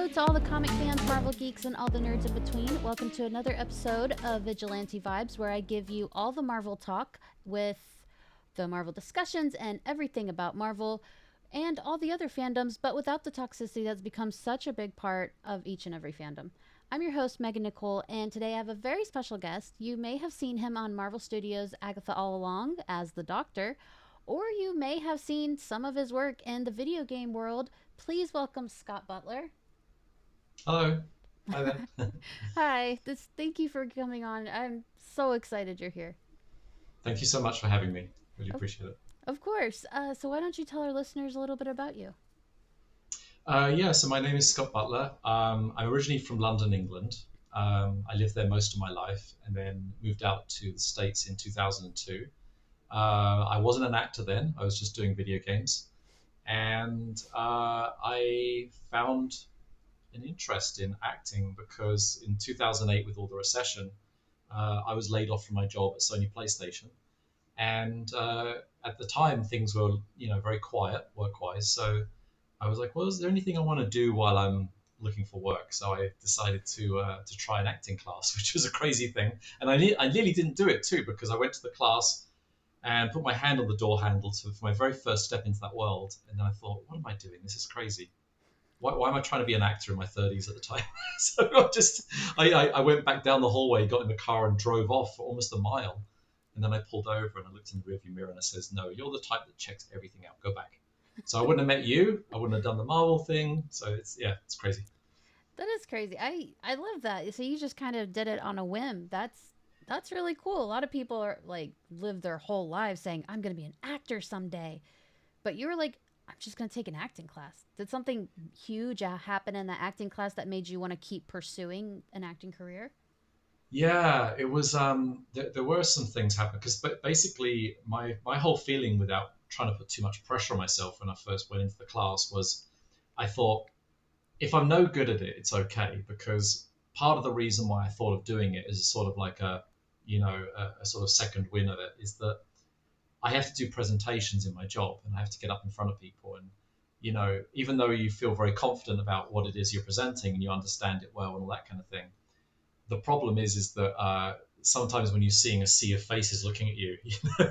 Hello to all the comic fans, Marvel geeks, and all the nerds in between. Welcome to another episode of Vigilante Vibes, where I give you all the Marvel talk with the Marvel discussions and everything about Marvel and all the other fandoms, but without the toxicity that's become such a big part of each and every fandom. I'm your host, Megan Nicole, and today I have a very special guest. You may have seen him on Marvel Studios' Agatha all along as the Doctor, or you may have seen some of his work in the video game world. Please welcome Scott Butler. Hello. Hi there. Hi, thank you for coming on. I'm so excited you're here. Thank you so much for having me. Really Of, appreciate it. of course. So why don't you tell our listeners a little bit about you? Yeah, so my name is Scott Butler. I'm originally from London, England. I lived there most of my life and then moved out to the States in 2002. I wasn't an actor then, I was just doing video games. And I found an interest in acting because in 2008, with all the recession, I was laid off from my job at Sony PlayStation. And at the time, things were, very quiet work-wise. So I was like, well, is there anything I want to do while I'm looking for work? So I decided to try an acting class, which was a crazy thing. And I nearly didn't do it too, because I went to the class and put my hand on the door handle for my very first step into that world. And then I thought, what am I doing? This is crazy. Why am I trying to be an actor in my 30s at the time? So I went back down the hallway, got in the car, and drove off for almost a mile. And then I pulled over and I looked in the rearview mirror and I says, "No, you're the type that checks everything out. Go back." So I wouldn't have met you. I wouldn't have done the Marvel thing. So it's crazy. That is crazy. I love that. So you just kind of did it on a whim. That's really cool. A lot of people are like live their whole lives saying I'm going to be an actor someday. But you were like I'm just going to take an acting class. Did something huge happen in the acting class that made you want to keep pursuing an acting career? Yeah, it was. There were some things happening because basically my whole feeling, without trying to put too much pressure on myself when I first went into the class, was I thought, if I'm no good at it, it's okay, because part of the reason why I thought of doing it is sort of like a sort of second win of it is that I have to do presentations in my job and I have to get up in front of people. And, even though you feel very confident about what it is you're presenting and you understand it well and all that kind of thing, the problem is that sometimes when you're seeing a sea of faces looking at you,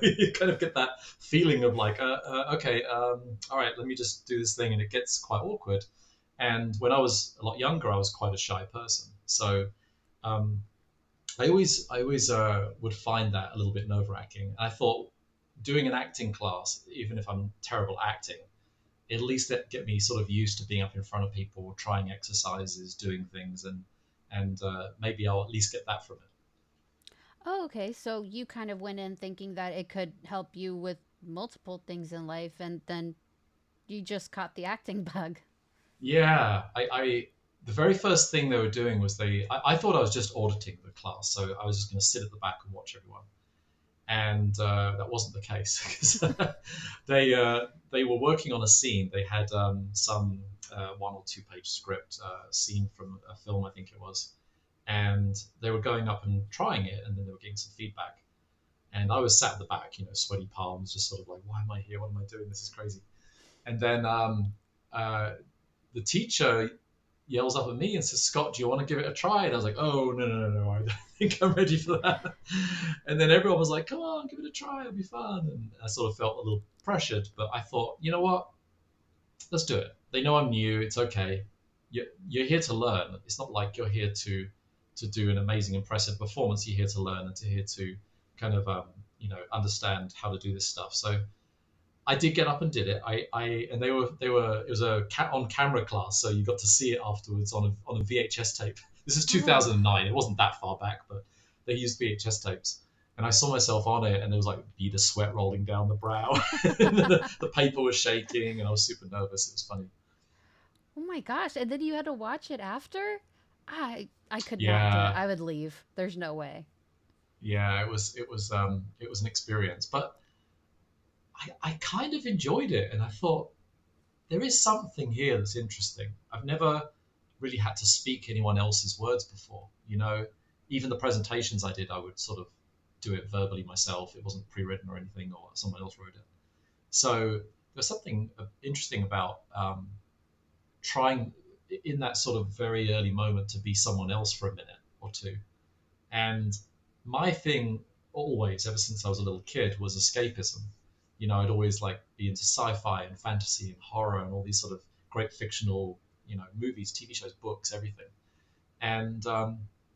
you kind of get that feeling of like, okay, all right, let me just do this thing, and it gets quite awkward. And when I was a lot younger, I was quite a shy person, so um, I always would find that a little bit nerve-wracking. I thought doing an acting class, even if I'm terrible at acting, at least that get me sort of used to being up in front of people, trying exercises, doing things, and maybe I'll at least get that from it. Oh, okay. So you kind of went in thinking that it could help you with multiple things in life, and then you just caught the acting bug. Yeah, I the very first thing they were doing was I thought I was just auditing the class, so I was just going to sit at the back and watch everyone, and that wasn't the case because they were working on a scene. They had some 1 or 2 page script scene from a film, I think it was, and they were going up and trying it, and then they were getting some feedback. And I was sat at the back, sweaty palms, just sort of like, why am I here? What am I doing? This is crazy. And then uh, the teacher yells up at me and says, "Scott, do you want to give it a try?" And I was like, "Oh, no, no, no, no, I don't think I'm ready for that." And then everyone was like, "Come on, give it a try, it'll be fun." And I sort of felt a little pressured, but I thought, you know what? Let's do it. They know I'm new. It's okay. You're here to learn. It's not like you're here to do an amazing, impressive performance. You're here to learn and to here to kind of understand how to do this stuff. So I did get up and did it. I and they were it was a on camera class, so you got to see it afterwards on a VHS tape. This is Oh, 2009. It wasn't that far back, but they used VHS tapes. And I saw myself on it, and there was like a bead of sweat rolling down the brow. And the paper was shaking, and I was super nervous. It was funny. oh my gosh! And then you had to watch it after. I could not do it. Yeah, I would leave. There's no way. yeah. It was an experience, but I kind of enjoyed it, and I thought there is something here that's interesting. I've never really had to speak anyone else's words before. Even the presentations I did, I would sort of do it verbally myself. It wasn't pre-written or anything, or someone else wrote it. So there's something interesting about trying. in that sort of very early moment to be someone else for a minute or two. And my thing always, ever since I was a little kid, was escapism. I'd always like be into sci-fi and fantasy and horror and all these sort of great fictional, movies, TV shows, books, everything. And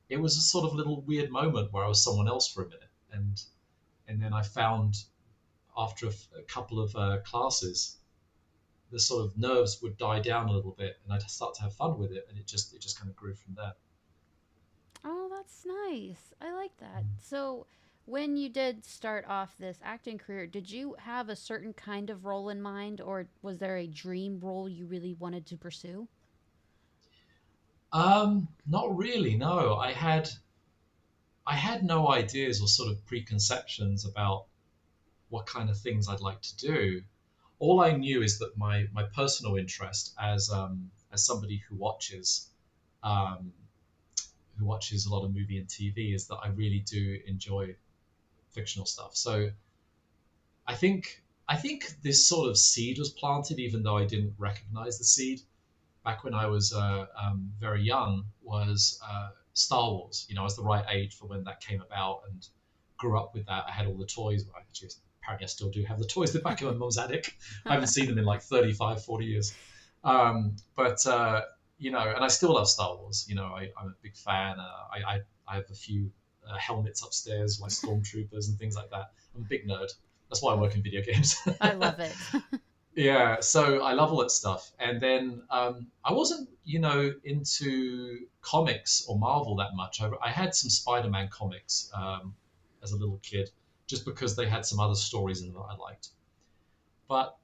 it was a sort of little weird moment where I was someone else for a minute, and then I found after a couple of classes, the sort of nerves would die down a little bit, and I'd start to have fun with it, and it just kind of grew from there. Oh, that's nice. I like that. So, when you did start off this acting career, did you have a certain kind of role in mind, or was there a dream role you really wanted to pursue? Not really. No, I had no ideas or sort of preconceptions about what kind of things I'd like to do. All I knew is that my personal interest as somebody um, who watches a lot of movie and TV is that I really do enjoy fictional stuff. So I think this sort of seed was planted, even though I didn't recognize the seed back when I was very young, was Star Wars. I was the right age for when that came about and grew up with that. I had all the toys. Well, actually, apparently, I still do have the toys in the back of my mum's attic. I haven't seen them in like 35, 40 years. But and I still love Star Wars. I'm a big fan. I have a few helmets upstairs, like stormtroopers and things like that. I'm a big nerd. That's why I Oh, work in video games. I love it. Yeah, so I love all that stuff. And then I wasn't, into comics or Marvel that much. I had some Spider-Man comics as a little kid, just because they had some other stories in them that I liked. But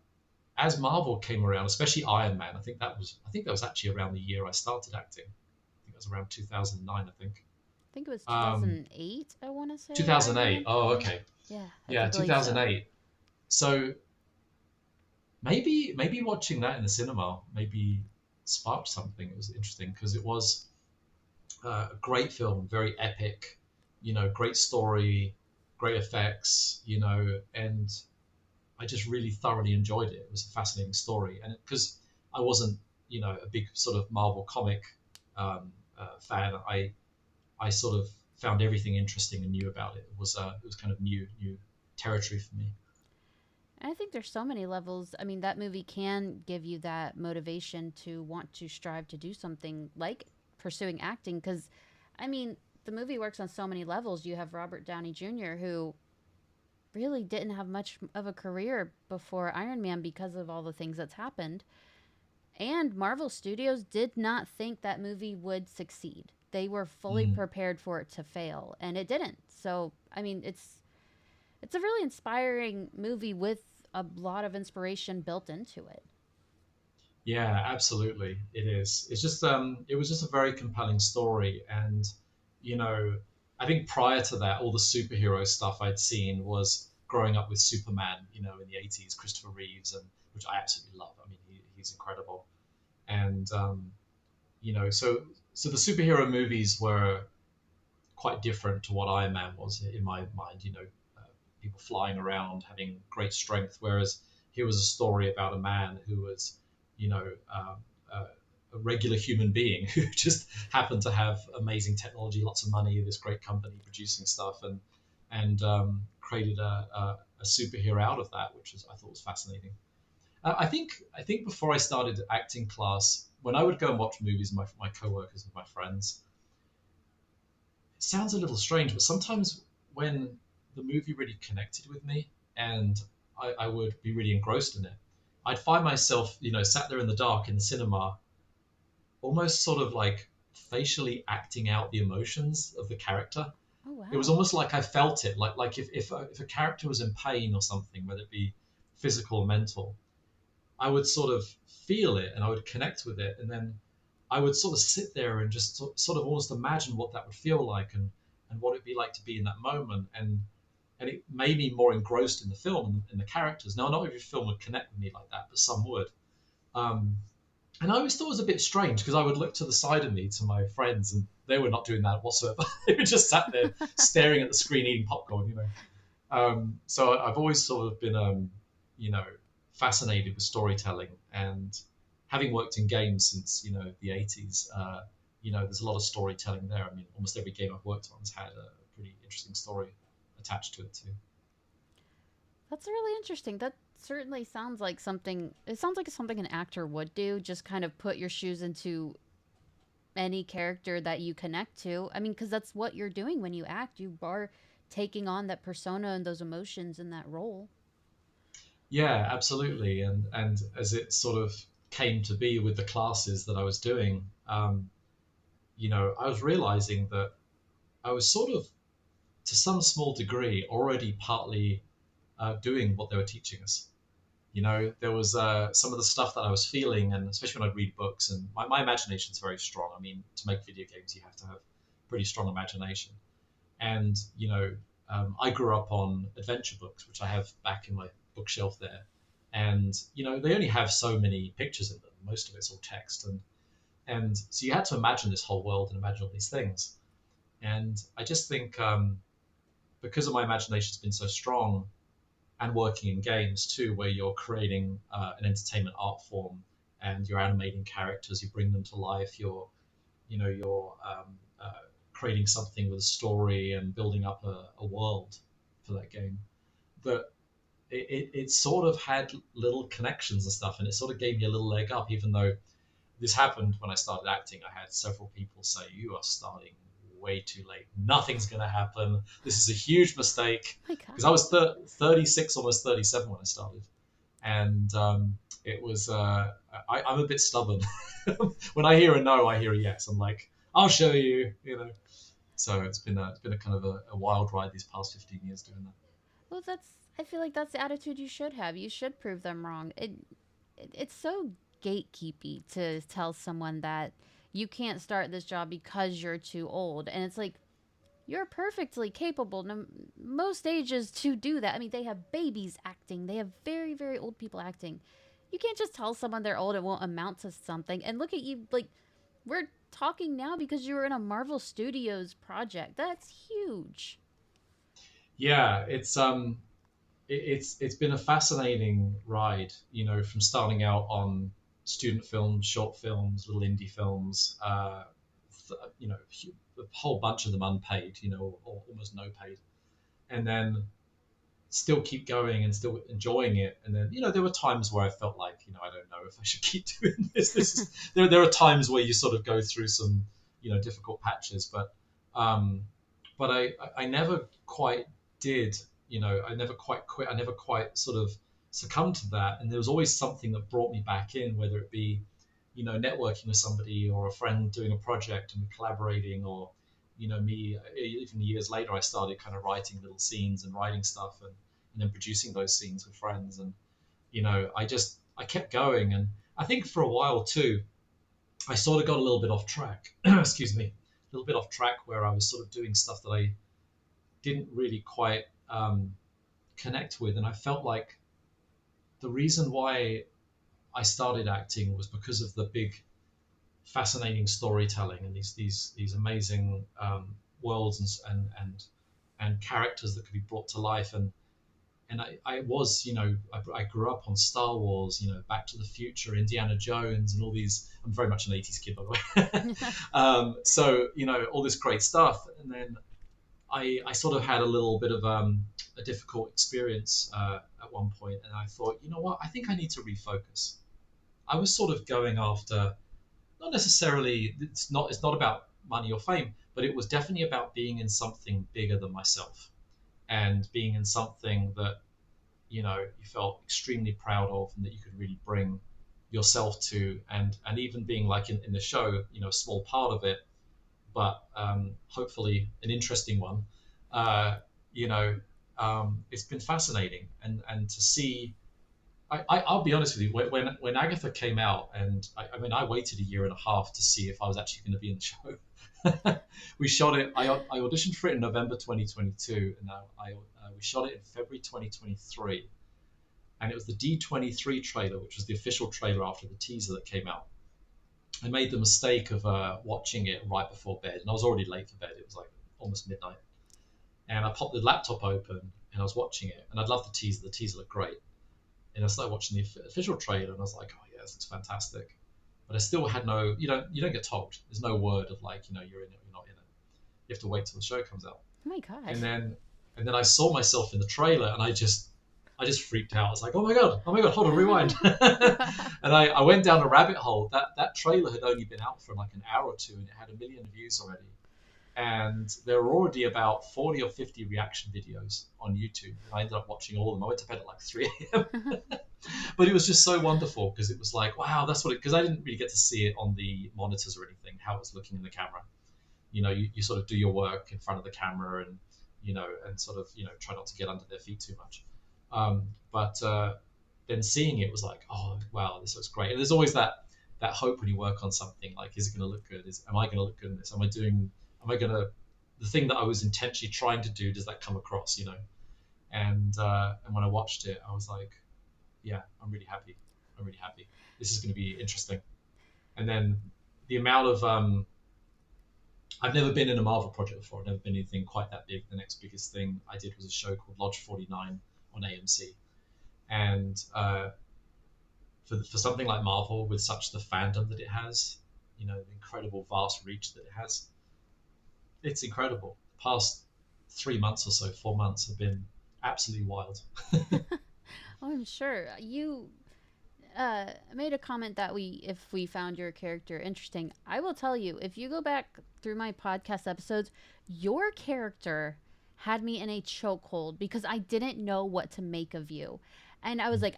as Marvel came around, especially Iron Man, I think that was actually around the year I started acting. I think it was around 2009, I think. I think it was Um, 2008, I want to say, Iron 2008. Man. Oh, Yeah. okay. Yeah, I Yeah, believe so. 2008. So maybe watching that in the cinema maybe sparked something. It was interesting because it was a great film, very epic, great story, great effects, and I just really thoroughly enjoyed it. It was a fascinating story, and because I wasn't, a big sort of Marvel comic fan, I sort of found everything interesting and new about it. It was kind of new territory for me. And I think there's so many levels. I mean, that movie can give you that motivation to want to strive to do something like pursuing acting. Because, I mean, the movie works on so many levels. You have Robert Downey Jr., who really didn't have much of a career before Iron Man because of all the things that's happened. And Marvel Studios did not think that movie would succeed. They were fully Mm. prepared for it to fail, and it didn't. So, I mean, it's a really inspiring movie with a lot of inspiration built into it. Yeah, absolutely. It is. It was just a very compelling story. And, you know, I think prior to that, all the superhero stuff I'd seen was growing up with Superman, in the 80s, Christopher Reeves, and which I absolutely love. I mean, he's incredible. And, so the superhero movies were quite different to what Iron Man was in my mind, uh, people flying around, having great strength. Whereas here was a story about a man who was, you know, um, uh, a regular human being who just happened to have amazing technology, lots of money, this great company producing stuff, and created a superhero out of that, which I thought was fascinating. I think before I started acting class, when I would go and watch movies with my coworkers and my friends, it sounds a little strange, but sometimes when the movie really connected with me and I would be really engrossed in it, I'd find myself, sat there in the dark in the cinema, almost sort of like facially acting out the emotions of the character. Oh, It was wow. almost like I felt it, like if a character was in pain or something, whether it be physical or mental, I would sort of feel it and I would connect with it, and then I would sort of sit there and just sort of almost imagine what that would feel like and what it'd be like to be in that moment, and it made me more engrossed in the film and the characters. Now, not every film would connect with me like that, but some would. Um, and I always thought it was a bit strange because I would look to the side of me to my friends, and they were not doing that whatsoever. They were just sat there staring at the screen eating popcorn. So I've always sort of been, you know, fascinated with storytelling and having worked in games since the 80s, there's a lot of storytelling there. I mean, almost every game I've worked on has had a pretty interesting story attached to it too. That's really interesting. That certainly sounds like something. It sounds like something an actor would do. Just kind of put your shoes into any character that you connect to. I mean, because that's what you're doing when you act. You are taking on that persona and those emotions in that role. Yeah, absolutely. And as it sort of came to be with the classes that I was doing, I was realizing that I was sort of, to some small degree, already partly doing what they were teaching us. There was some of the stuff that I was feeling, and especially when I'd read books, and my imagination is very strong. I mean, to make video games, you have to have pretty strong imagination. And, I grew up on adventure books, which I have back in my bookshelf there. And, they only have so many pictures in them. Most of it's all text. And so you had to imagine this whole world and imagine all these things. And I just think because of my imagination's been so strong, and working in games too, where you're creating an entertainment art form and you're animating characters, you bring them to life, you're creating something with a story and building up a world for that game. That it sort of had little connections and stuff, and it sort of gave me a little leg up, even though this happened when I started acting. I had several people say, "You are starting way too late. Nothing's going to happen. This is a huge mistake." My Because I God. was 36, almost 37 when I started. And it was, I'm a bit stubborn. When I hear a no, I hear a yes. I'm like, I'll show you. So it's been a kind of a wild ride these past 15 years doing that. Well, that's. I feel like that's the attitude you should have. You should prove them wrong. It's so gatekeepy to tell someone that you can't start this job because you're too old, and it's like you're perfectly capable most ages to do that. I mean, they have babies acting. They have very, very old people acting. You can't just tell someone they're old. It won't amount to something. And look at you, like, we're talking now because you were in a Marvel Studios project. That's huge. Yeah, it's been a fascinating ride, from starting out on student films, short films, little indie films, a whole bunch of them unpaid, or almost no paid, and then still keep going and still enjoying it. And then, there were times where I felt like, I don't know if I should keep doing this. This is there are times where you sort of go through some, difficult patches, um, but I never quite did. I never quite quit. I never quite sort of succumbed to that. And there was always something that brought me back in, whether it be, networking with somebody or a friend doing a project and collaborating, or me, even years later, I started kind of writing little scenes and writing stuff, and then producing those scenes with friends. And I kept going. And I think for a while too, I sort of got a little bit off track. Excuse me, a little bit off track, where I was sort of doing stuff that I didn't really quite connect with. And I felt like the reason why I started acting was because of the big, fascinating storytelling and these amazing worlds and characters that could be brought to life. And I was, I grew up on Star Wars, Back to the Future, Indiana Jones, and all these. I'm very much an 80s kid, by the way. So, all this great stuff. And then I sort of had a little bit of a difficult experience at one point, and I thought, you know what, I think I need to refocus. I was sort of going after, not necessarily, it's not about money or fame, but it was definitely about being in something bigger than myself, and being in something that you felt extremely proud of, and that you could really bring yourself to, and even being like in the show, a small part of it, but hopefully an interesting one. uh, you know it's been fascinating, and to see. I'll be honest with you. When Agatha came out, and I mean, I waited a year and a half to see if I was actually going to be in the show. We shot it. I auditioned for it in November 2022, and we shot it in February 2023. And it was the D23 trailer, which was the official trailer after the teaser that came out. I made the mistake of watching it right before bed, and I was already late for bed. It was like almost midnight, and I popped the laptop open and I was watching it, and I'd love the teaser. The teaser looked great, and I started watching the official trailer, and I was like, oh yeah, this looks fantastic. but I still had no. You don't get told. There's no word of like you're in it, you're not in it. You have to wait till the show comes out. Oh my god. And then I saw myself in the trailer, and I just freaked out. I was like, oh my god, hold on, rewind. And I went down a rabbit hole. That trailer had only been out for like an hour or two, and it had 1 million views already. And there were already about 40 or 50 reaction videos on YouTube. And I ended up watching all of them. I went to bed at like 3 a.m. But it was just so wonderful because it was like, wow, that's what it. Because I didn't really get to see it on the monitors or anything, how it was looking in the camera. You sort of do your work in front of the camera, and and sort of try not to get under their feet too much. But then seeing it was like, oh wow, this looks great. And there's always that hope when you work on something, like, is it going to look good? Am I going to look good in this? Am I going to the thing that I was intentionally trying to do? Does that come across? And when I watched it, I was like, yeah, I'm really happy. I'm really happy. This is going to be interesting. And then the amount of I've never been in a Marvel project before. I've never been anything quite that big. The next biggest thing I did was a show called Lodge 49 on AMC. And for something like Marvel, with such the fandom that it has, the incredible vast reach that it has, it's incredible. The past 3 months or so, 4 months have been absolutely wild. Oh, I'm sure. You made a comment that if we found your character interesting, I will tell you, if you go back through my podcast episodes, your character had me in a chokehold because I didn't know what to make of you. And I was like,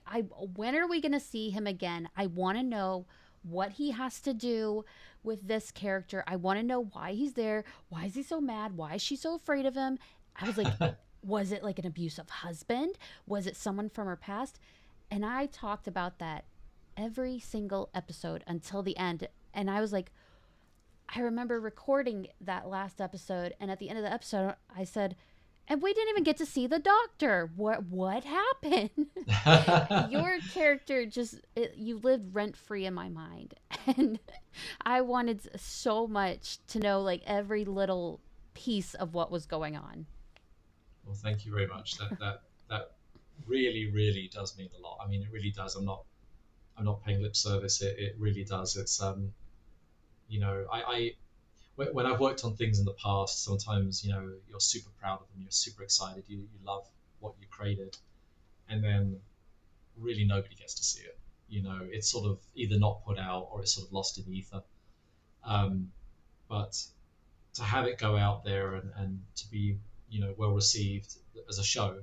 when are we going to see him again? I want to know what he has to do with this character. I want to know why he's there. Why is he so mad? Why is she so afraid of him? I was like, was it like an abusive husband? Was it someone from her past? And I talked about that every single episode until the end. And I was like, I remember recording that last episode, and at the end of the episode, I said, and we didn't even get to see the doctor. What happened? Your character you lived rent free in my mind, and I wanted so much to know like every little piece of what was going on. Well, thank you very much. That really, really does mean a lot. I mean, it really does. I'm not paying lip service. It really does. It's I when I've worked on things in the past, sometimes you're super proud of them. You're super excited. You love what you created, and then really nobody gets to see it. It's sort of either not put out or it's sort of lost in the ether. Um, but to have it go out there and to be well received as a show,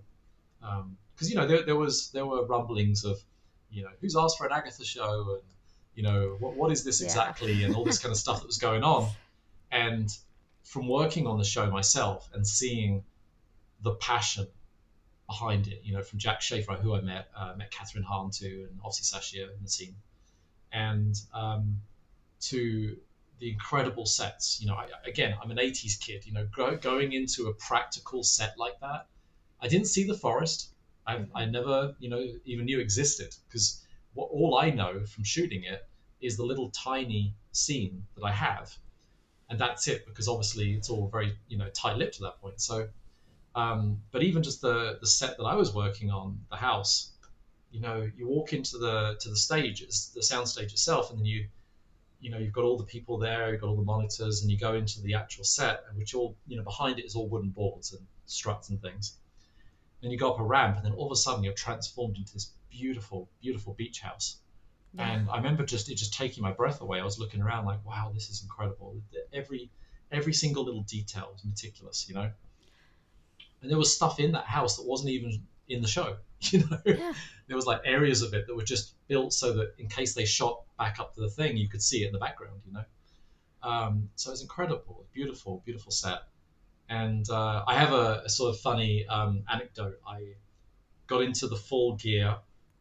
because there were rumblings of who's asked for an Agatha show, and what is this Yeah. exactly, and all this kind of stuff that was going on. And from working on the show myself and seeing the passion behind it, from Jack Schaefer, who I met Catherine Hahn too, and obviously Sashia in the team, and to the incredible sets. Again, I'm an 80s kid. Going into a practical set like that, I didn't see the forest. I never, even knew existed, because all I know from shooting it is the little tiny scene that I have, and that's it. Because obviously it's all very, tight-lipped at that point. So, but even just the set that I was working on, the house, you walk into the stage, it's the sound stage itself, and then you've got all the people there, you've got all the monitors, and you go into the actual set, which all, behind it is all wooden boards and struts and things. And you go up a ramp, and then all of a sudden you're transformed into this beautiful, beautiful beach house. Yeah. And I remember it just taking my breath away. I was looking around like, wow, this is incredible. Every single little detail was meticulous, And there was stuff in that house that wasn't even in the show, Yeah. There was like areas of it that were just built so that in case they shot back up to the thing, you could see it in the background. So it was incredible, beautiful, beautiful set. And I have a sort of funny anecdote. I got into the full gear,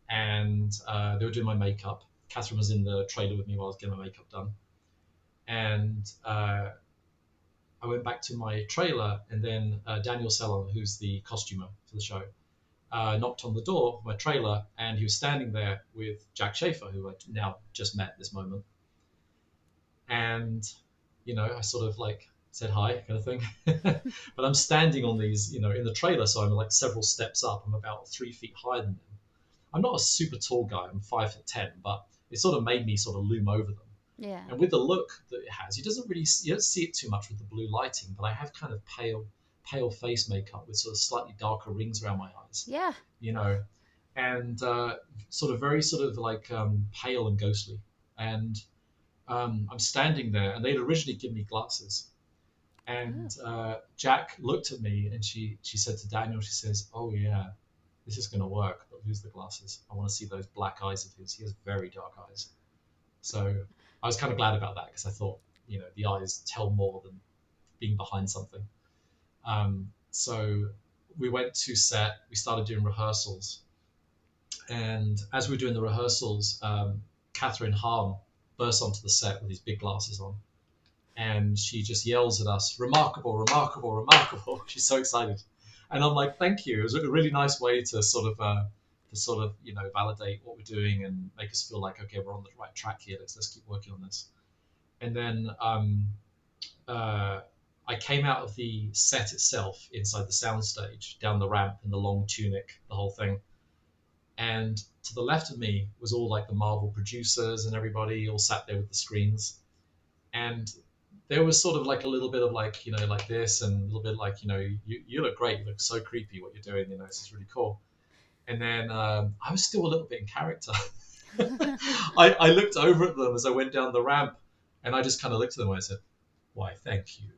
and they were doing my makeup. Catherine was in the trailer with me while I was getting my makeup done. And I went back to my trailer, and then Daniel Sellon, who's the costumer for the show, knocked on the door of my trailer, and he was standing there with Jack Schaefer, who I now just met this moment. And, I sort of like said hi, kind of thing. But I'm standing on these, in the trailer, so I'm like several steps up. I'm about 3 feet higher than them. I'm not a super tall guy. I'm 5'10", but it sort of made me sort of loom over them. Yeah. And with the look that it has, you don't see it too much with the blue lighting, but I have kind of pale face makeup with sort of slightly darker rings around my eyes, Yeah. you know, and sort of very sort of like pale and ghostly. And I'm standing there, and they'd originally given me glasses. Oh. And Jack looked at me, and she said to Daniel, she says, "Oh yeah, this is going to work, but lose the glasses. I want to see those black eyes of his. He has very dark eyes." So I was kind of glad about that because I thought, the eyes tell more than being behind something. So we went to set. We started doing rehearsals, and as we were doing the rehearsals, Catherine Hahn burst onto the set with these big glasses on, and she just yells at us, "Remarkable, remarkable, remarkable!" She's so excited, and I'm like, "Thank you." It was a really nice way to validate what we're doing and make us feel like, okay, we're on the right track here. Let's keep working on this. And then uh, I came out of the set itself inside the soundstage, down the ramp in the long tunic, the whole thing. And to the left of me was all like the Marvel producers and everybody all sat there with the screens. And there was sort of like a little bit of like, like this and a little bit like, you look great. You look so creepy what you're doing. This is really cool. And then I was still a little bit in character. I looked over at them as I went down the ramp, and I just kind of looked at them and I said, "Why, thank you."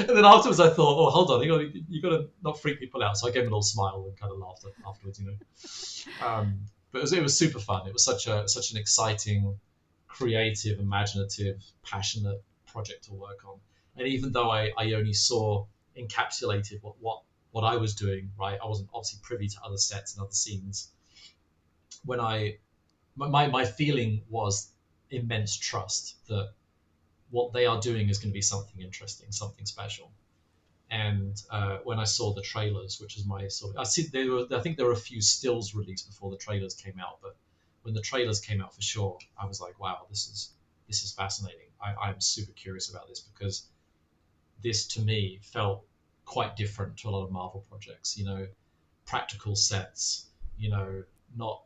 And then afterwards, I thought, "Oh, hold on, you got to not freak people out." So I gave them a little smile and kind of laughed afterwards. But it was super fun. It was such an exciting, creative, imaginative, passionate project to work on. And even though I only saw encapsulated what I was doing, right, I wasn't obviously privy to other sets and other scenes. When my feeling was immense trust that what they are doing is going to be something interesting, something special. And when I saw the trailers, which is my sort of, I think there were a few stills released before the trailers came out, but when the trailers came out for sure, I was like, wow, this is fascinating. I'm super curious about this because this to me felt quite different to a lot of Marvel projects. Practical sets. Not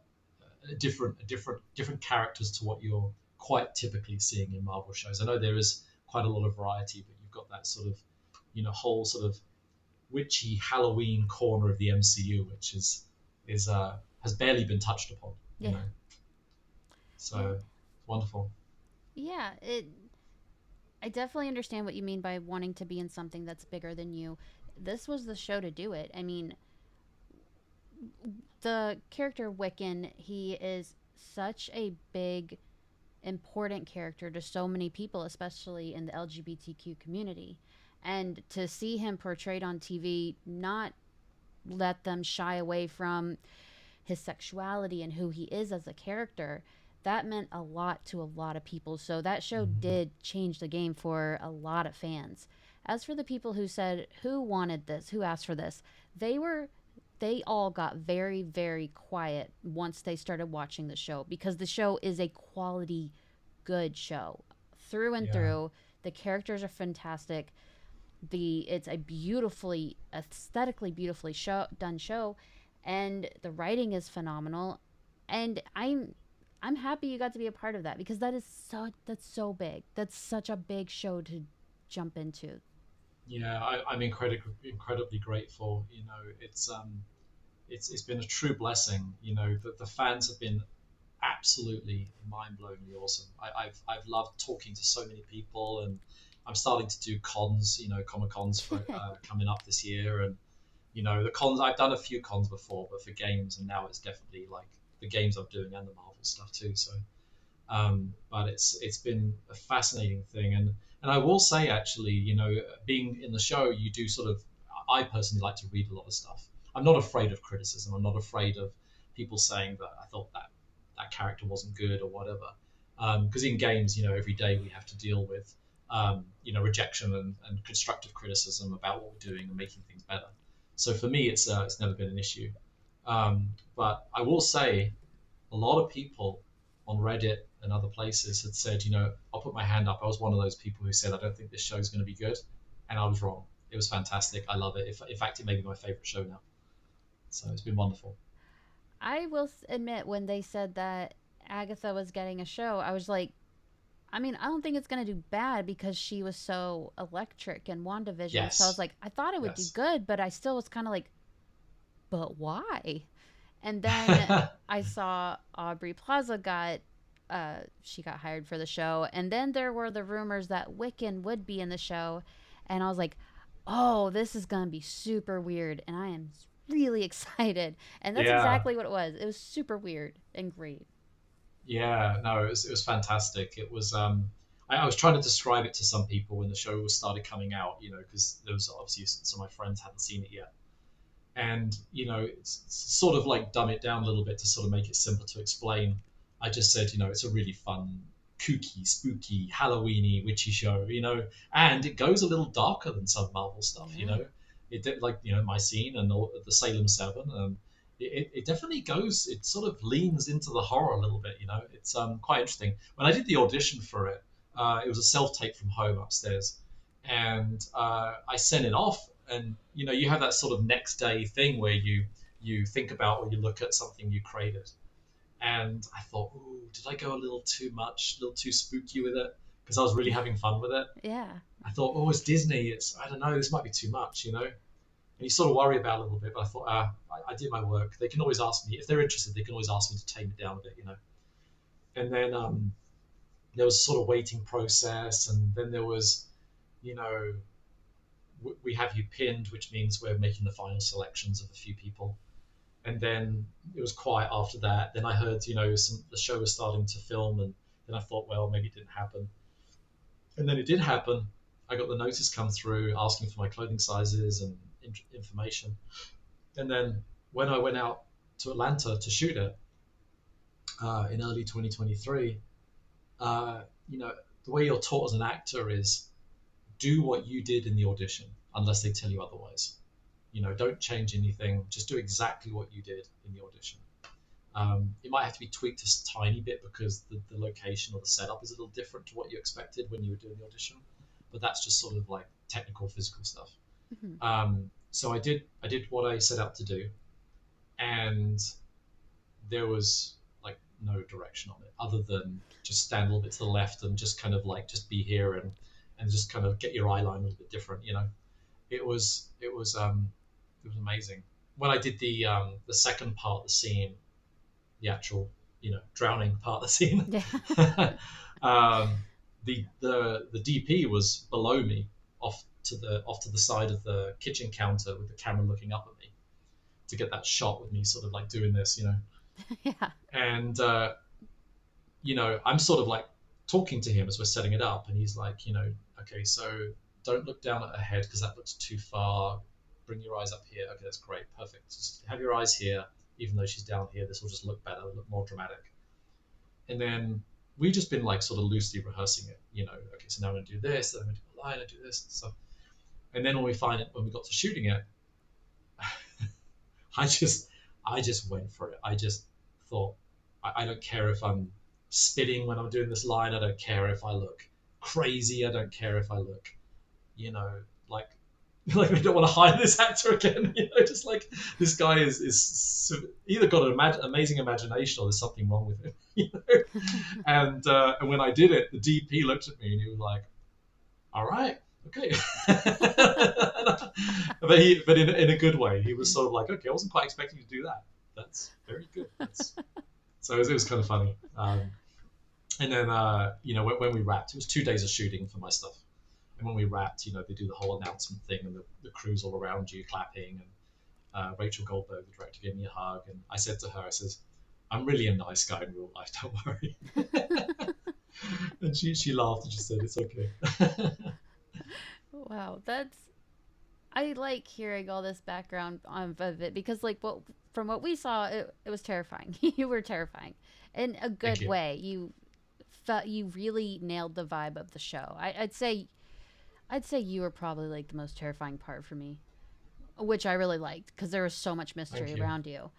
different characters to what you're quite typically seeing in Marvel shows. I know there is quite a lot of variety, but you've got that sort of whole sort of witchy Halloween corner of the MCU, which is has barely been touched upon. Yeah. Yeah. So wonderful. Yeah. I definitely understand what you mean by wanting to be in something that's bigger than you. This was the show to do it. I mean, the character Wiccan, he is such a big, important character to so many people, especially in the LGBTQ community. And to see him portrayed on TV, not let them shy away from his sexuality and who he is as a character, that meant a lot to a lot of people. So that show Mm, did change the game for a lot of fans. As for the people who said who wanted this, who asked for this, they were they all got very very quiet once they started watching the show because the show is a quality good show through and yeah, through. The characters are fantastic. It's a beautifully aesthetically beautifully done show, and the writing is phenomenal. And I'm happy you got to be a part of that because that's so big. That's such a big show to jump into. yeah. I'm incredibly grateful. It's been a true blessing. The fans have been absolutely mind-blowingly awesome. I've loved talking to so many people, and I'm starting to do cons, Comic Cons for coming up this year, and the cons. I've done a few cons before, but for games, and now it's definitely like the games I'm doing and the Marvel stuff too. So, but it's been a fascinating thing, and I will say actually, being in the show, you do sort of. I personally like to read a lot of stuff. I'm not afraid of criticism. I'm not afraid of people saying that I thought that character wasn't good or whatever. Because in games, every day we have to deal with rejection and constructive criticism about what we're doing and making things better. So for me, it's never been an issue. But I will say a lot of people on Reddit and other places had said, I'll put my hand up. I was one of those people who said, I don't think this show is going to be good. And I was wrong. It was fantastic. I love it. In fact, it may be my favorite show now. So it's been wonderful. I will admit when they said that Agatha was getting a show, I was like, I mean, I don't think it's gonna do bad because she was so electric in WandaVision. So I was Yes, like, I thought it would do yes. good, but I still was kind of like, but why? And then I saw Aubrey Plaza got she got hired for the show, and then there were the rumors that Wiccan would be in the show, and I was like, oh, this is gonna be super weird, and I am really excited. And that's Yeah, exactly what it was. It was super weird and great. yeah. No, it was fantastic. It was. I was trying to describe it to some people when the show was started coming out, because there was obviously some of my friends hadn't seen it yet, and it's sort of like dumb it down a little bit to sort of make it simple to explain. I just said, it's a really fun, kooky, spooky, Halloweeny, witchy show, and it goes a little darker than some Marvel stuff. Yeah. It did, like, my scene and all, the Salem Seven. It definitely goes. It sort of leans into the horror a little bit. It's quite interesting. When I did the audition for it, it was a self tape from home upstairs, and I sent it off. And you have that sort of next day thing where you think about or you look at something you created. And I thought, ooh, did I go a little too much, a little too spooky with it? Because I was really having fun with it. Yeah. I thought, oh, it's Disney. I don't know, this might be too much. And you sort of worry about it a little bit. But I thought, I did my work. They can always ask me if they're interested. They can always ask me to tame it down a bit. And then there was a sort of waiting process, and then there was, you know, we have you pinned, which means we're making the final selections of a few people. And then it was quiet after that. Then I heard, the show was starting to film, and then I thought, well, maybe it didn't happen. And then it did happen. I got the notice come through asking for my clothing sizes and information. And then when I went out to Atlanta to shoot it in early 2023, uh, you know, the way you're taught as an actor is do what you did in the audition, unless they tell you otherwise. Don't change anything. Just do exactly what you did in the audition. It might have to be tweaked a tiny bit because the location or the setup is a little different to what you expected when you were doing the audition. But that's just sort of like technical, physical stuff. Mhm. So I did what I set out to do, and there was like no direction on it other than just stand a little bit to the left and just kind of like just be here and just kind of get your eye line a little bit different. It was amazing. When I did the second part of the scene, the actual drowning part of the scene, Yeah. um, the DP was below me, off to the side of the kitchen counter with the camera looking up at me to get that shot with me sort of like doing this. Yeah. And I'm sort of like talking to him as we're setting it up, and he's like, okay, so don't look down at her head because that looks too far. Bring your eyes up here. Okay, that's great, perfect. Just have your eyes here, even though she's down here. This will just look better, look more dramatic. And then we've just been like sort of loosely rehearsing it. Okay, so now I'm going to do this, then I'm going to do a line, I do this and stuff. And then when we got to shooting it, I just I just went for it. I just thought I don't care if I'm spitting when I'm doing this line. I don't care if I look crazy. I don't care if I look, like like they don't want to hire this actor again. Just like this guy is either got an amazing imagination or there's something wrong with him. And when I did it, the DP looked at me and he was like, "All right, okay." But in a good way. He was sort of like, "Okay, I wasn't quite expecting you to do that. That's very good." So it was kind of funny. And then when we wrapped, it was 2 days of shooting for my stuff. And when we wrapped, they do the whole announcement thing, and the crew's all around you clapping. And Rachel Goldberg, the director, gave me a hug, and I said to her, I says, "I'm really a nice guy in real life. Don't worry." And she laughed and she said, "It's okay." Wow, that's I like hearing all this background of it because like what from what we saw it was terrifying. You were terrifying in a Thank good you. way. You felt you really nailed the vibe of the show. I'd say you were probably like the most terrifying part for me, which I really liked because there was so much mystery Thank you. around you.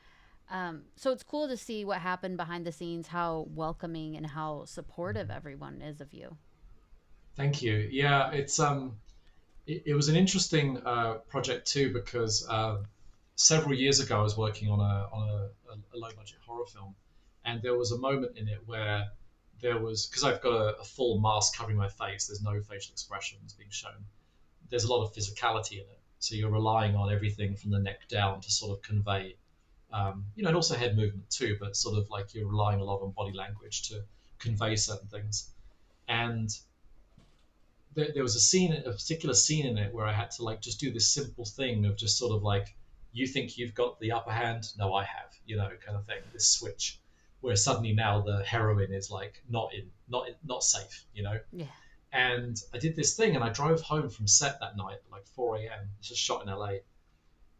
So it's cool to see what happened behind the scenes, how welcoming and how supportive everyone is of you. Thank you. Yeah, it was an interesting project too because several years ago I was working on a low budget horror film, And there was a moment in it where there was, because I've got a full mask covering my face, there's no facial expressions being shown. There's a lot of physicality in it. So you're relying on everything from the neck down to sort of convey, and also head movement too, but sort of like you're relying a lot on body language to convey certain things. And there was a particular scene in it where I had to like just do this simple thing of just sort of like, you think you've got the upper hand, no, I have, kind of thing. This switch, where suddenly now the heroine is like not safe. Yeah. And I did this thing, and I drove home from set that night at like 4 a.m. It's just shot in LA,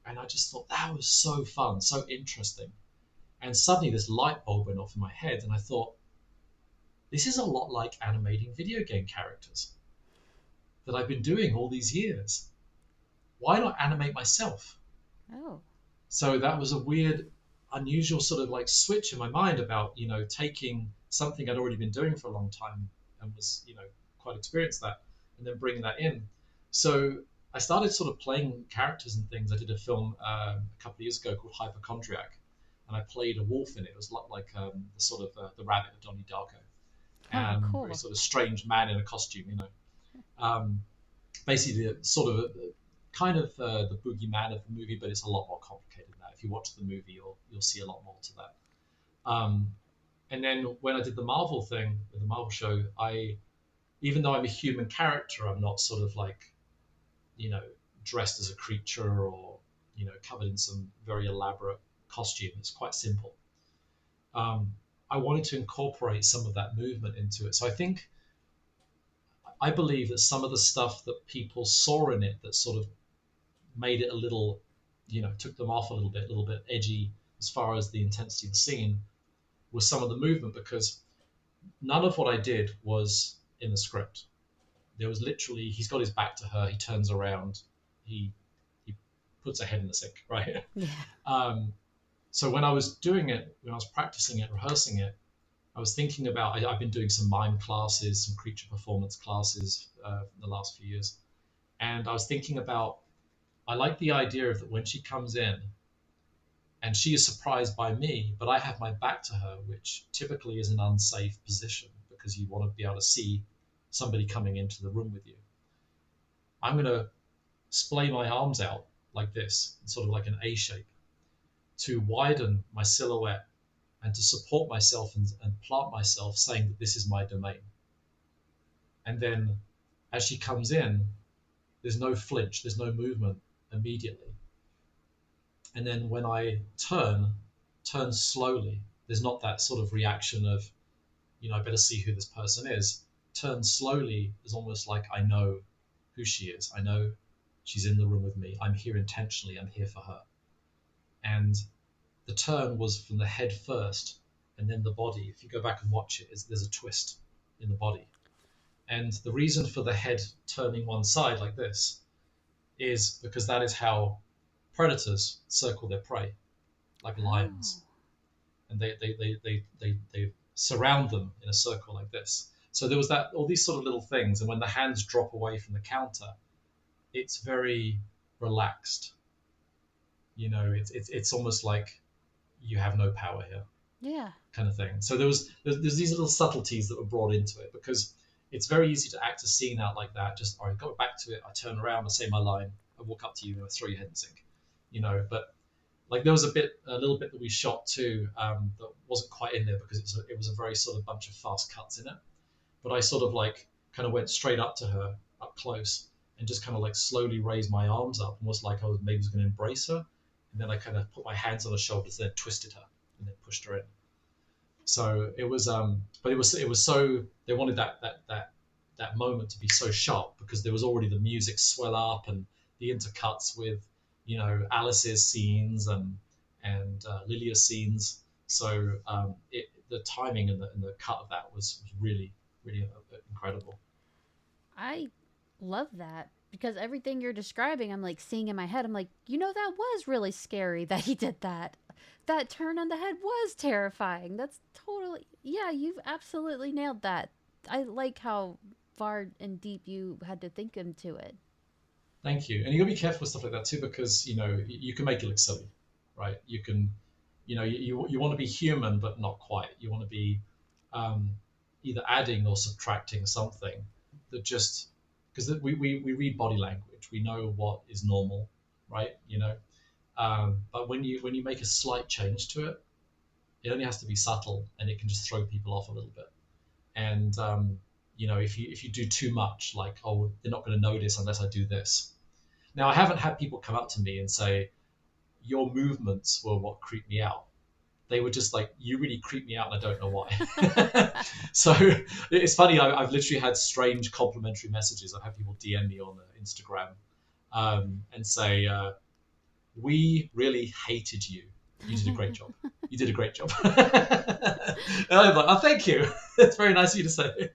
and I just thought that was so fun, so interesting. And suddenly this light bulb went off in my head, and I thought, this is a lot like animating video game characters that I've been doing all these years. Why not animate myself? Oh. So that was a weird, unusual sort of like switch in my mind about, taking something I'd already been doing for a long time and was, quite experienced that, and then bringing that in. So I started sort of playing characters and things. I did a film a couple of years ago called Hypochondriac, and I played a wolf in it. It was a lot like the sort of the rabbit of Donnie Darko, Oh, and very cool. sort of strange man in a costume. Um, Basically sort of kind of the boogeyman of the movie, but it's a lot more complicated than that. If you watch the movie, you'll see a lot more to that. Um, and then when I did the Marvel thing, the Marvel show, even though I'm a human character, I'm not sort of like, you know, dressed as a creature or, covered in some very elaborate costume. It's quite simple. I wanted to incorporate some of that movement into it. So I believe that some of the stuff that people saw in it that sort of made it a little, took them off a little bit edgy as far as the intensity of the scene, was some of the movement, because none of what I did was in the script. There was literally, he's got his back to her, he turns around, he puts her head in the sink, right? Yeah. So when I was doing it, when I was practicing it, rehearsing it, I was thinking about, I've been doing some mime classes, some creature performance classes in the last few years. And I was thinking about, I like the idea of that when she comes in and she is surprised by me, but I have my back to her, which typically is an unsafe position because you want to be able to see somebody coming into the room with you. I'm going to splay my arms out like this, sort of like an A shape, to widen my silhouette and to support myself and plant myself, saying that this is my domain. And then as she comes in, there's no flinch, there's no movement immediately. And then when I turn slowly, there's not that sort of reaction of, I better see who this person is. Turn slowly is almost like I know who she is. I know she's in the room with me. I'm here intentionally. I'm here for her. And the turn was from the head first and then the body. If you go back and watch it, there's a twist in the body. And the reason for the head turning one side like this is because that is how predators circle their prey, like Oh. lions. And they surround them in a circle like this. So there was all these sort of little things. And when the hands drop away from the counter, it's very relaxed. It's almost like you have no power here, Yeah. kind of thing. So there's these little subtleties that were brought into it, because it's very easy to act a scene out like that. Just, all right, go back to it. I turn around, I say my line, I walk up to you, and I throw your head in the sink. But like there was a little bit that we shot too, that wasn't quite in there because it was a very sort of bunch of fast cuts in it. But I sort of like kind of went straight up to her, up close, and just kind of like slowly raised my arms up, almost like I was maybe going to embrace her. And then I kind of put my hands on her shoulders, then twisted her, and then pushed her in. So it was, but it was so, they wanted that moment to be so sharp because there was already the music swell up and the intercuts with, Alice's scenes and Lilia's scenes. So the timing and the cut of that was really really incredible. I love that because everything you're describing, I'm like seeing in my head. I'm like, that was really scary that he did that. That turn on the head was terrifying. That's totally, yeah, you've absolutely nailed that. I like how far and deep you had to think into it. Thank you. And you got to be careful with stuff like that too, because you can make it look silly, right? You can. You want to be human, but not quite. You want to be um, either adding or subtracting something that just because we read body language, we know what is normal, right? But when you make a slight change to it, it only has to be subtle, and it can just throw people off a little bit. And if you do too much, like, oh, they're not going to notice unless I do this. Now, I haven't had people come up to me and say your movements were what creeped me out. They were just like, you really creep me out, and I don't know why. So it's funny. I've literally had strange complimentary messages. I've had people DM me on Instagram and say, "We really hated you. You did a great job. You did a great job." And I'm like, "Oh, thank you. It's very nice of you to say.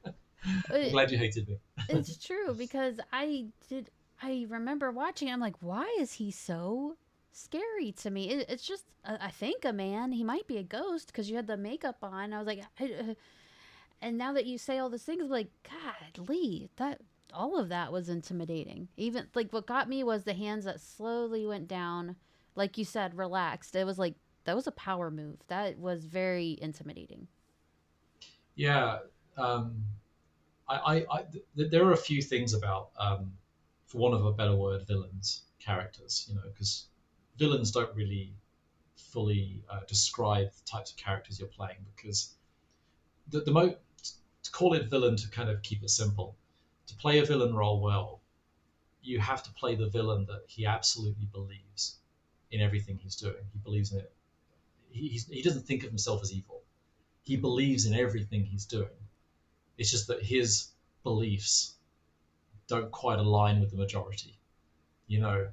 I'm It, glad you hated me." it's true because I remember watching. I'm like, why is he so scary to me? It's just I think a man. He might be a ghost because you had the makeup on. I was like, and now that you say all these things, I'm like, God, Lee, that all of that was intimidating. Even like what got me was the hands that slowly went down, like you said, relaxed. It was like that was a power move. That was very intimidating. Yeah. Um, there are a few things about, for want of a better word, villains characters. Because villains don't really fully describe the types of characters you're playing. Because the mo to call it villain, to kind of keep it simple, to play a villain role well, you have to play the villain that he absolutely believes in everything he's doing. He believes in it. He doesn't think of himself as evil. He believes in everything he's doing. It's just that his beliefs don't quite align with the majority, you know.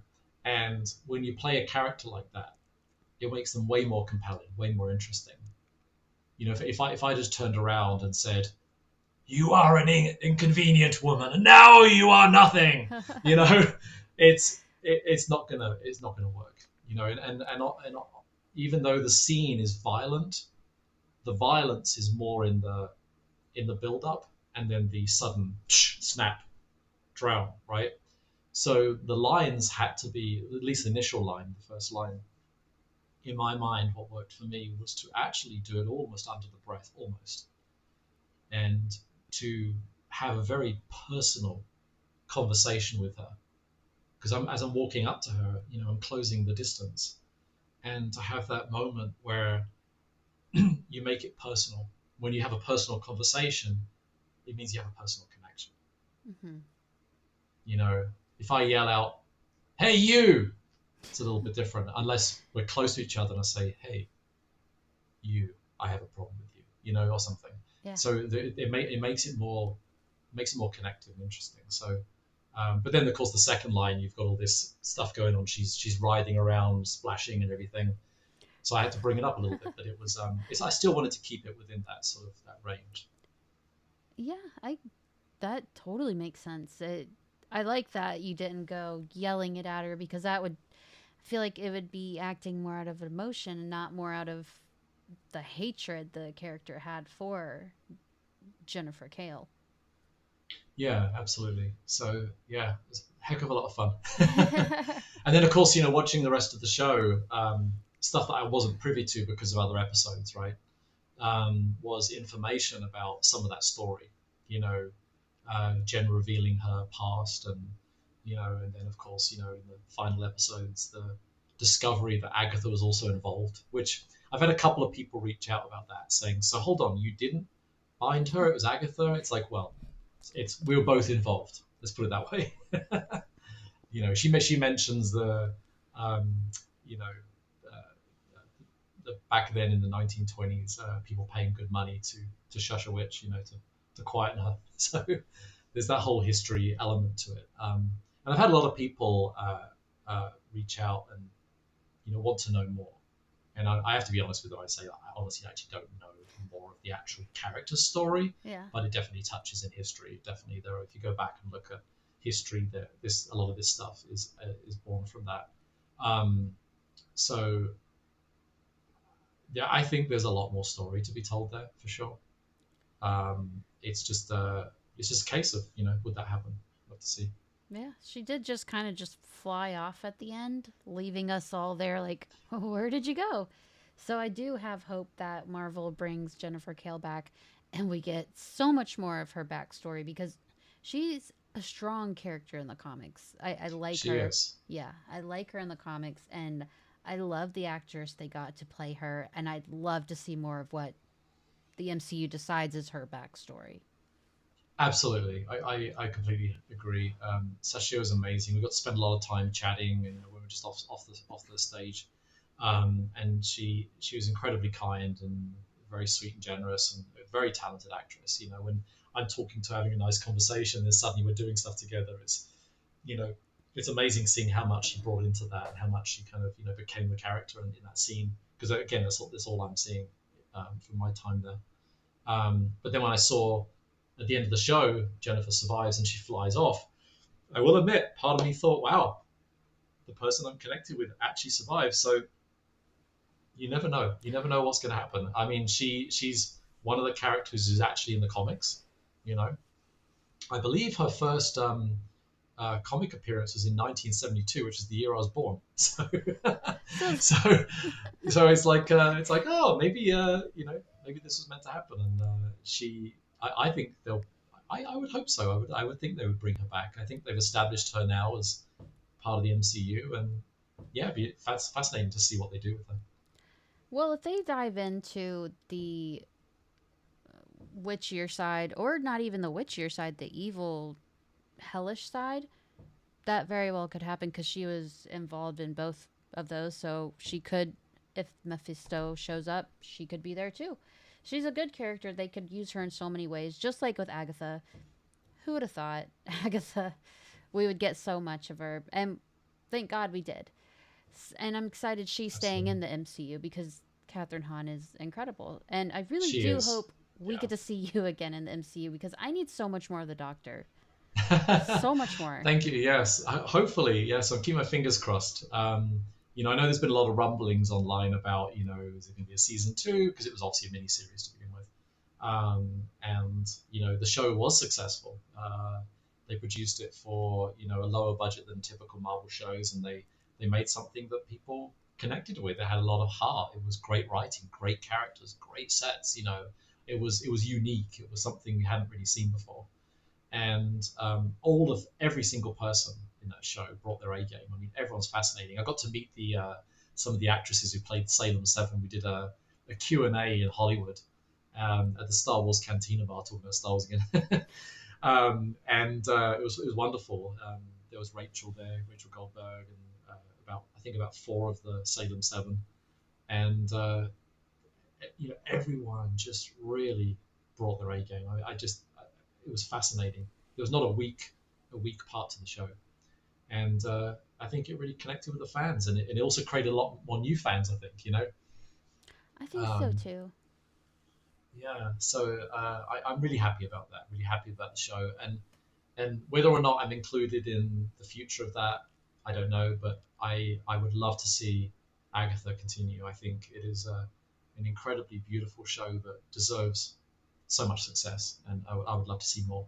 And when you play a character like that, it makes them way more compelling, way more interesting. If I just turned around and said, "You are an inconvenient woman, and now you are nothing," you know, it's not gonna work, and even though the scene is violent, the violence is more in the build up, and then the sudden snap, drown, right? So the lines had to be, at least the initial line, the first line, in my mind, what worked for me was to actually do it almost under the breath, almost, and to have a very personal conversation with her. Because as I'm walking up to her, I'm closing the distance, and to have that moment where you make it personal. When you have a personal conversation, it means you have a personal connection. Hmm. You know, if I yell out, "Hey, you!" it's a little bit different unless we're close to each other and I say, "Hey, you, I have a problem with you," or something. Yeah. So it makes it more connected and interesting. So, but then of course the second line, you've got all this stuff going on. She's writhing around, splashing and everything. So I had to bring it up a little bit, but I still wanted to keep it within that sort of that range. Yeah, I that totally makes sense. I like that you didn't go yelling it at her because that would I feel like it would be acting more out of emotion and not more out of the hatred the character had for Jennifer Kale. Yeah, absolutely. So yeah, it was a heck of a lot of fun. And then of course, watching the rest of the show, stuff that I wasn't privy to because of other episodes, right? Was information about some of that story. You know, Jen revealing her past, and then of course, in the final episodes, the discovery that Agatha was also involved. Which I've had a couple of people reach out about that, saying, "So hold on, you didn't find her? It was Agatha." It's like, well, it's we were both involved. Let's put it that way. She mentions um, you know, back then in the 1920s, people paying good money to shush a witch, to quieten her. So there's that whole history element to it. And I've had a lot of people reach out and want to know more. And I have to be honest with you. I say I honestly actually don't know more of the actual character story, Yeah. but it definitely touches in history. Definitely, there. If you go back and look at history, there this a lot of this stuff is born from that. Um, so yeah, I think there's a lot more story to be told there for sure. It's just a case of would that happen? Love to see. Yeah, she did just kind of just fly off at the end, leaving us all there like, where did you go? So I do have hope that Marvel brings Jennifer Kale back and we get so much more of her backstory because she's a strong character in the comics. I like She her. is. Yeah, I like her in the comics and I love the actress they got to play her, and I'd love to see more of what the MCU decides is her backstory. Absolutely, I completely agree. Sashio is amazing. We got to spend a lot of time chatting, you know, when we were just off the stage, and she was incredibly kind and very sweet and generous and a very talented actress. You know, when I'm talking to her, having a nice conversation, and suddenly we're doing stuff together. You know, it's amazing seeing how much she brought into that and how much she kind of became the character in that scene. Because again, that's all I'm seeing from my time there. But then when I saw at the end of the show, Jennifer survives and she flies off, I will admit, part of me thought, wow, the person I'm connected with actually survives. So you never know. You never know what's going to happen. I mean, she's one of the characters who's actually in the comics. You know, I believe her first comic appearance was in 1972, which is the year I was born. So, So so, so it's like oh maybe maybe this was meant to happen, and I think they'll. I would hope so. I would think they would bring her back. I think they've established her now as part of the MCU, and yeah, that's fascinating to see what they do with her. well, if they dive into the witchier side, or not even the witchier side, the evil, hellish side, that very well could happen because she was involved in both of those. So she could, if Mephisto shows up, she could be there too. She's a good character. They could use her in so many ways, just like with Agatha. Who would have thought Agatha? We would get so much of her, and thank God we did. And I'm excited she's staying Absolutely, in the MCU because Catherine Hahn is incredible. And I really she do is. hope we Yeah. get to see you again in the MCU because I need so much more of the Doctor. So much more. Thank you. Yes, hopefully, yes. I'll keep my fingers crossed. I know there's been a lot of rumblings online about, is it going to be a season two? Because it was obviously a mini series to begin with. And the show was successful. They produced it for a lower budget than typical Marvel shows, and they made something that people connected with. They had a lot of heart. It was great writing, great characters, great sets. It was unique. It was something we hadn't really seen before, and every single person in that show brought their A game. I mean, everyone's fascinating. I got to meet the some of the actresses who played Salem 7. We did a Q&A in Hollywood at the Star Wars Cantina bar, talking about Star Wars again. And it was wonderful. There was Rachel there, Rachel Goldberg, and about four of the Salem 7, and everyone just really brought their A game. It was fascinating. There was not a weak part to the show, and I think it really connected with the fans, and it also created a lot more new fans. I think. I think so Um, too. yeah, so I'm really happy about that. Really happy about the show, and whether or not I'm included in the future of that, I don't know. But I would love to see Agatha continue. I think it is an incredibly beautiful show that deserves so much success, and I would love to see more.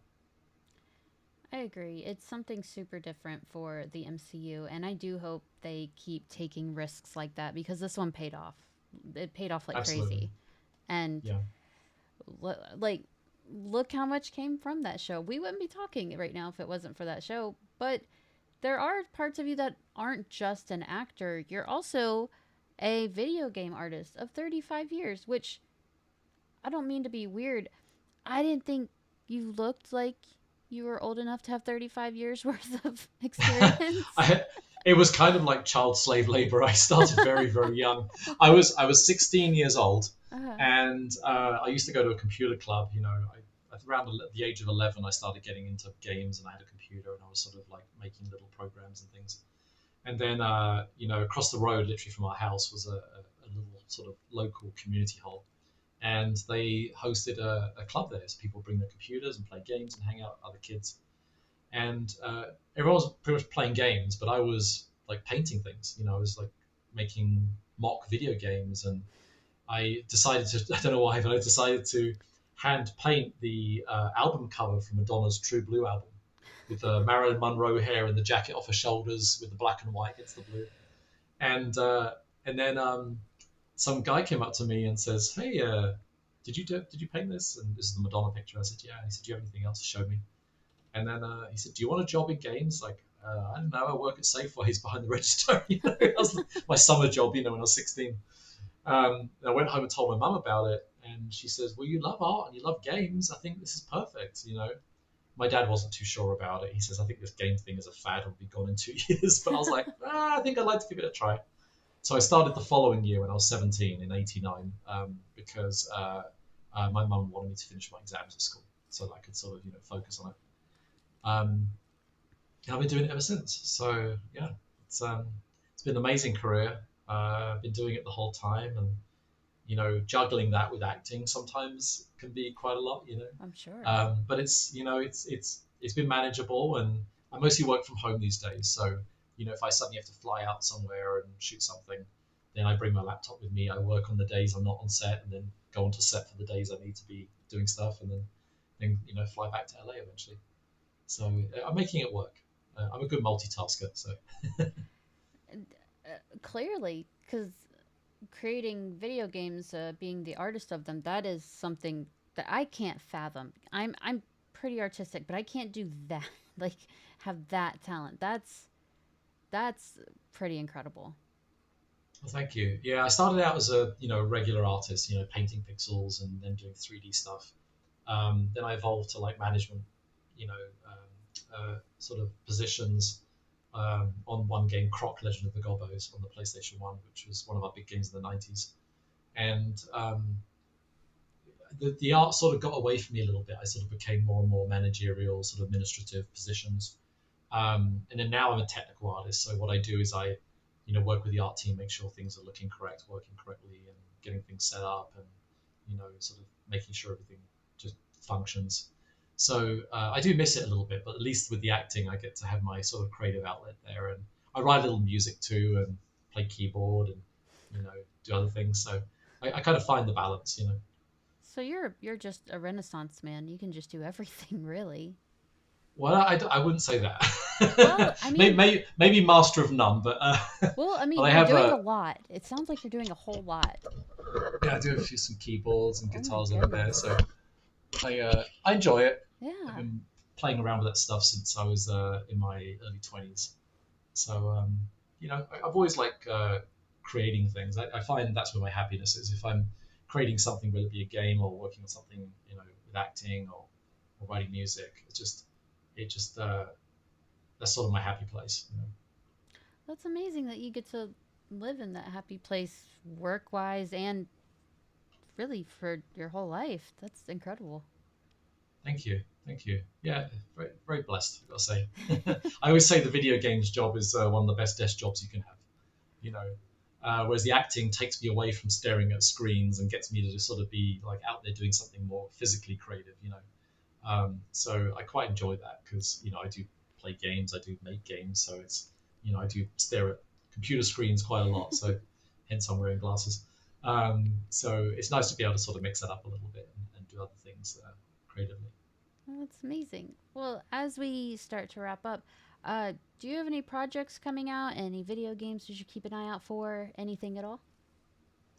I agree. It's something super different for the MCU, and I do hope they keep taking risks like that because this one paid off. It paid off like Absolutely, crazy. And yeah. like look how much came from that show. We wouldn't be talking right now if it wasn't for that show. But there are parts of you that aren't just an actor. You're also a video game artist of 35 years, which I don't mean to be weird. I didn't think you looked like you were old enough to have 35 years worth of experience. I, it was kind of like child slave labor. I started very, very young. I was 16 years old, uh, and I used to go to a computer club. At around the age of 11, I started getting into games, and I had a computer, and I was sort of like making little programs and things. And then, across the road, literally from our house, was a little sort of local community hall, and they hosted a club there. So people bring their computers and play games and hang out with other kids, and everyone was pretty much playing games, but I was like painting things. I was like making mock video games, and I decided to I don't know why, but I decided to hand paint the album cover from Madonna's True Blue album with the Marilyn Monroe hair and the jacket off her shoulders with the black and white against the blue, and then some guy came up to me and says, "Hey, did you paint this?" And this is the Madonna picture. I said, "Yeah." He said, "Do you have anything else to show me?" And then he said, "Do you want a job in games?" Like, I don't know. I work at Safeways behind the register. That was my summer job. When I was 16. I went home and told my mum about it, and she says, "Well, you love art and you love games. I think this is perfect." My dad wasn't too sure about it. He says, "I think this game thing is a fad. It'll be gone in 2 years." But I was like, I think I'd like to give it a try. So I started the following year when I was 17 in '89 because my mum wanted me to finish my exams at school so that I could sort of focus on it. Um, and I've been doing it ever since. So yeah, it's been an amazing career. I've been doing it the whole time, and juggling that with acting sometimes can be quite a lot. I'm sure. But it's been manageable, and I mostly work from home these days. So if I suddenly have to fly out somewhere and shoot something, then I bring my laptop with me. I work on the days I'm not on set, and then go onto set for the days I need to be doing stuff, and then fly back to LA eventually. So I'm making it work. I'm a good multitasker. So Clearly, because creating video games, being the artist of them, that is something that I can't fathom. I'm pretty artistic, but I can't do that. Like, have that talent. That's pretty incredible. well, thank you. Yeah, I started out as a regular artist, painting pixels and then doing 3D stuff. Then I evolved to like management, you know, sort of positions on one game, Croc Legend of the Gobos, on the PlayStation One, which was one of our big games in the '90s. And the art sort of got away from me a little bit. I sort of became more and more managerial, sort of administrative positions. And then now I'm a technical artist. So what I do is I, work with the art team, make sure things are looking correct, working correctly, and getting things set up, and sort of making sure everything just functions. So I do miss it a little bit, but at least with the acting, I get to have my sort of creative outlet there, and I write a little music too, and play keyboard, and do other things. So I kind of find the balance. So you're just a renaissance man. You can just do everything, really. Well, I wouldn't say Well, that. I mean, Maybe master of none, but well, I but mean, I you're have doing a a lot. It sounds like you're doing a whole lot. yeah, I do have some keyboards and Oh my guitars over there, goodness. so I enjoy it. I've Yeah. been playing around with that stuff since I was in my early 20s. So I've always liked creating things. I find that's where my happiness is. If I'm creating something, whether it be a game or working on something, with acting or writing music, it just that's sort of my happy place. That's amazing that you get to live in that happy place work wise and really for your whole life. That's incredible. Thank you, thank you. Yeah, very very blessed. I've got to say. I always say the video games job is one of the best desk jobs you can have. You know, whereas the acting takes me away from staring at screens and gets me to just sort of be like out there doing something more physically creative. So I quite enjoy that because I do play games, I do make games, so it's I do stare at computer screens quite a lot. So hence I'm wearing glasses. So it's nice to be able to sort of mix that up a little bit and do other things creatively. Well, that's amazing. Well, as we start to wrap up, do you have any projects coming out? Any video games we should keep an eye out for? Anything at all?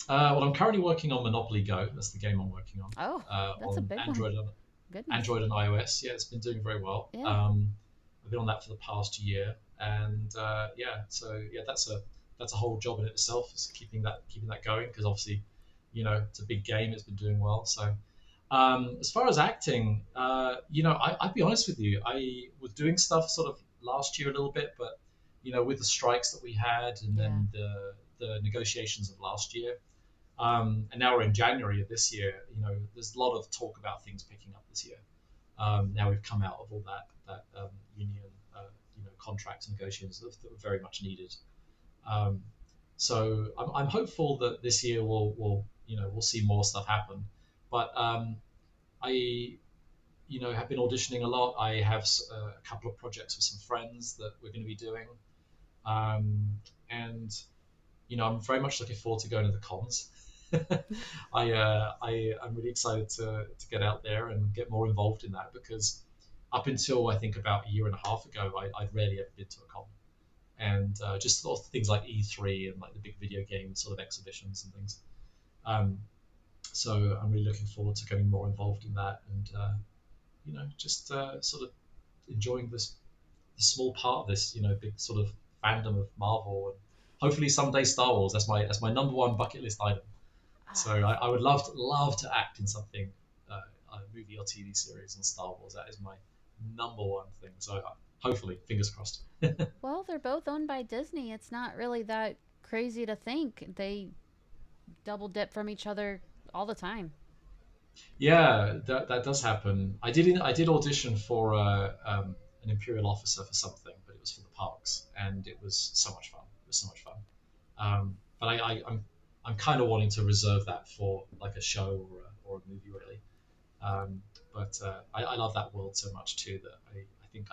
Well, I'm currently working on Monopoly Go. That's the game I'm working on Oh, that's a on big one. Goodness. Android and iOS. Yeah, it's been doing very well. Yeah. I've been on that for the past year, and yeah, so yeah, that's a whole job in itself, is keeping that going because obviously, it's a big game. It's been doing well. So as far as acting, I'd be honest with you, I was doing stuff sort of last year a little bit, but with the strikes that we had and Yeah. then the negotiations of last year, and now we're in January of this year. There's a lot of talk about things picking up this year. Now we've come out of all that union, contracts negotiations that were very much needed. Um, so I'm hopeful that this year we'll see more stuff happen. But I have been auditioning a lot. I have a couple of projects with some friends that we're going to be doing, and I'm very much looking forward to going to the cons. I'm really excited to get out there and get more involved in that because up until I think about a year and a half ago, I'd rarely ever been to a con, and just sort of things like E3 and like the big video game sort of exhibitions and things. Um, so I'm really looking forward to getting more involved in that, and just sort of enjoying this small part of this, big sort of fandom of Marvel, and hopefully someday Star Wars. That's my number one bucket list item. So Ah, I would love to act in something, a movie or TV series on Star Wars. That is my number one thing. So hopefully, fingers crossed. well, they're both owned by Disney. It's not really that crazy to think they double dip from each other all the time. Yeah, that does happen. I did audition for an Imperial officer for something, but it was for the parks, and it was so much fun. It was so much fun. But I'm kind of wanting to reserve that for like a show or a movie, really. But I love that world so much too that I think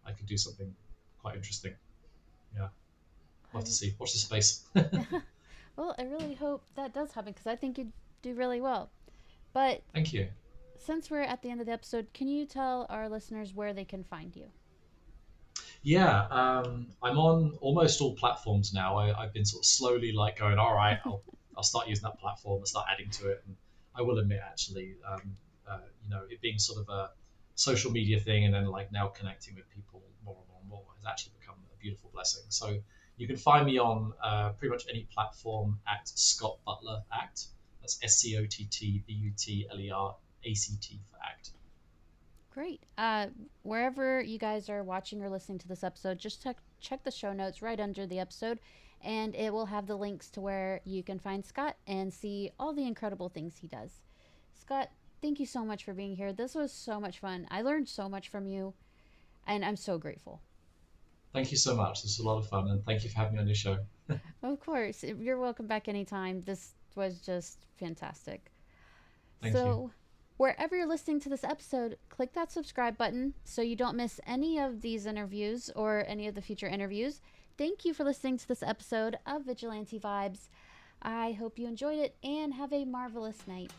I could do something quite interesting. Yeah, I, love to see. Watch the space. well, I really hope that does happen because I think you'd do really well. But Thank you. since we're at the end of the episode, can you tell our listeners where they can find you? Yeah, I'm on almost all platforms now. I've been sort of slowly like going, all right, I'll start using that platform and start adding to it. And I will admit, actually, it being sort of a social media thing, and then like now connecting with people more and more and more has actually become a beautiful blessing. So you can find me on pretty much any platform at Scott Butler Act. That's ScottButler for Act. Great. Wherever you guys are watching or listening to this episode, just check the show notes right under the episode, and it will have the links to where you can find Scott and see all the incredible things he does. Scott, thank you so much for being here. This was so much fun. I learned so much from you, and I'm so grateful. Thank you so much. This was a lot of fun, and thank you for having me on your show. Of course, you're welcome back anytime. This was just fantastic. Thank you. So, wherever you're listening to this episode, click that subscribe button so you don't miss any of these interviews or any of the future interviews. Thank you for listening to this episode of Vigilante Vibes. I hope you enjoyed it and have a marvelous night.